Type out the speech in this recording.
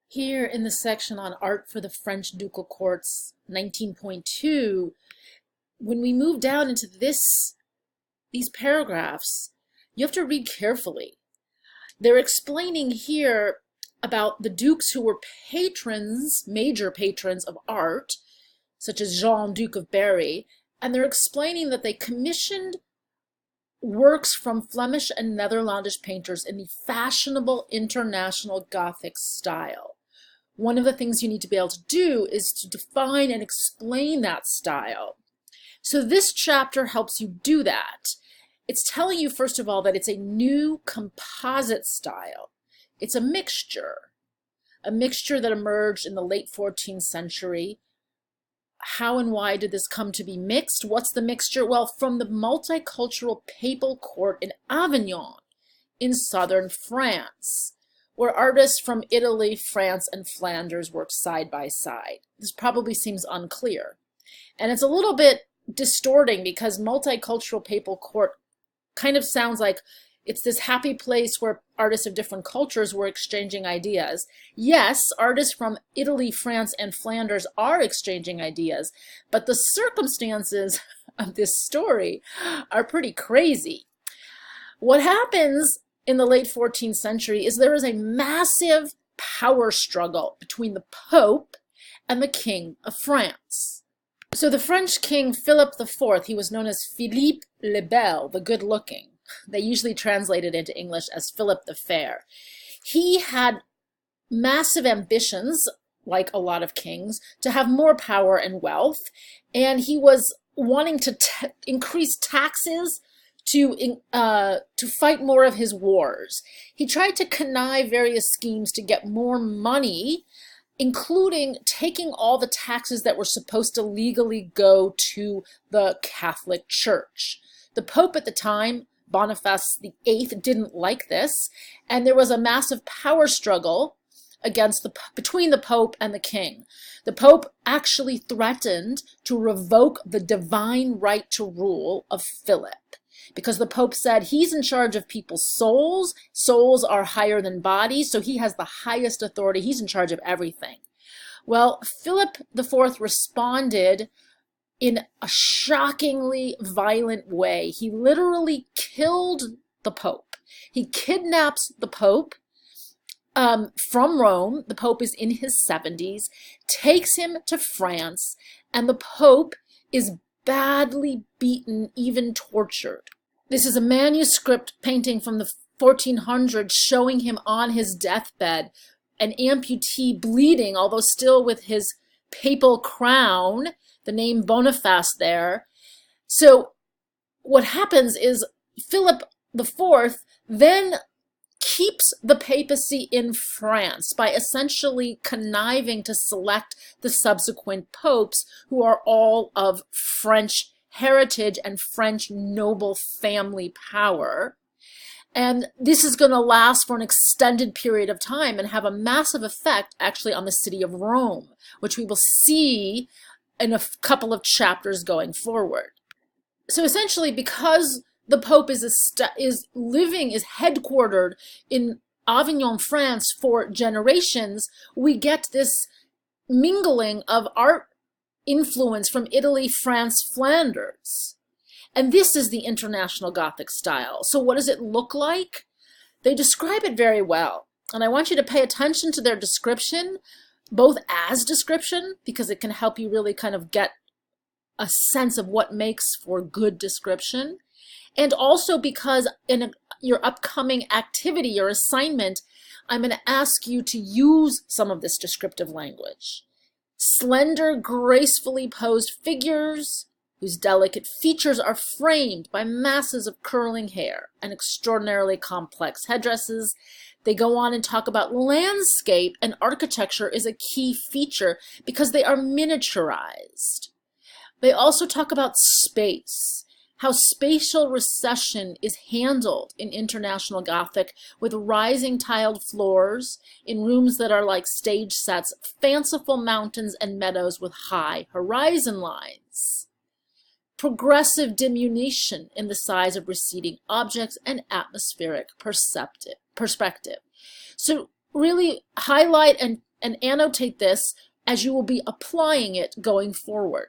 Here in the section on Art for the French Ducal Courts 19.2, when we move down into these paragraphs, you have to read carefully. They're explaining here about the dukes who were patrons, major patrons of art, such as Jean, Duke of Berry, and they're explaining that they commissioned works from Flemish and Netherlandish painters in the fashionable International Gothic style. One of the things you need to be able to do is to define and explain that style. So this chapter helps you do that. It's telling you, first of all, that it's a new composite style. It's a mixture that emerged in the late 14th century. How and why did this come to be mixed? What's the mixture? Well, from the multicultural papal court in Avignon in southern France, where artists from Italy, France, and Flanders worked side by side. This probably seems unclear. And it's a little bit distorting because multicultural papal court kind of sounds like it's this happy place where artists of different cultures were exchanging ideas. Yes, artists from Italy, France, and Flanders are exchanging ideas, but the circumstances of this story are pretty crazy. What happens in the late 14th century is there is a massive power struggle between the Pope and the King of France. So the French King Philip IV, he was known as Philippe le Bel, the good-looking. They usually translate it into English as Philip the Fair. He had massive ambitions, like a lot of kings, to have more power and wealth, and he was wanting to increase taxes to fight more of his wars. He tried to connive various schemes to get more money, including taking all the taxes that were supposed to legally go to the Catholic Church. The Pope at the time, Boniface VIII, didn't like this, and there was a massive power struggle between the Pope and the King. The Pope actually threatened to revoke the divine right to rule of Philip, because the Pope said he's in charge of people's souls. Souls are higher than bodies, so he has the highest authority. He's in charge of everything. Well, Philip IV responded in a shockingly violent way. He literally killed the Pope. He kidnaps the Pope from Rome. The Pope is in his 70s, takes him to France, and the Pope is badly beaten, even tortured. This is a manuscript painting from the 1400s showing him on his deathbed, an amputee bleeding, although still with his papal crown, the name Boniface there. So what happens is Philip IV then keeps the papacy in France by essentially conniving to select the subsequent popes, who are all of French heritage and French noble family power. And this is going to last for an extended period of time and have a massive effect actually on the city of Rome, which we will see in a couple of chapters going forward. So essentially, because the Pope is headquartered in Avignon, France for generations, we get this mingling of art influence from Italy, France, Flanders. And this is the International Gothic style. So what does it look like? They describe it very well. And I want you to pay attention to their description, both as description, because it can help you really kind of get a sense of what makes for good description, and also because in your upcoming activity, your assignment, I'm going to ask you to use some of this descriptive language. Slender, gracefully posed figures whose delicate features are framed by masses of curling hair and extraordinarily complex headdresses. They go on and talk about landscape, and architecture is a key feature because they are miniaturized. They also talk about space, how spatial recession is handled in International Gothic with rising tiled floors in rooms that are like stage sets, fanciful mountains and meadows with high horizon lines. Progressive diminution in the size of receding objects and atmospheric perspective. So really highlight and and annotate this as you will be applying it going forward.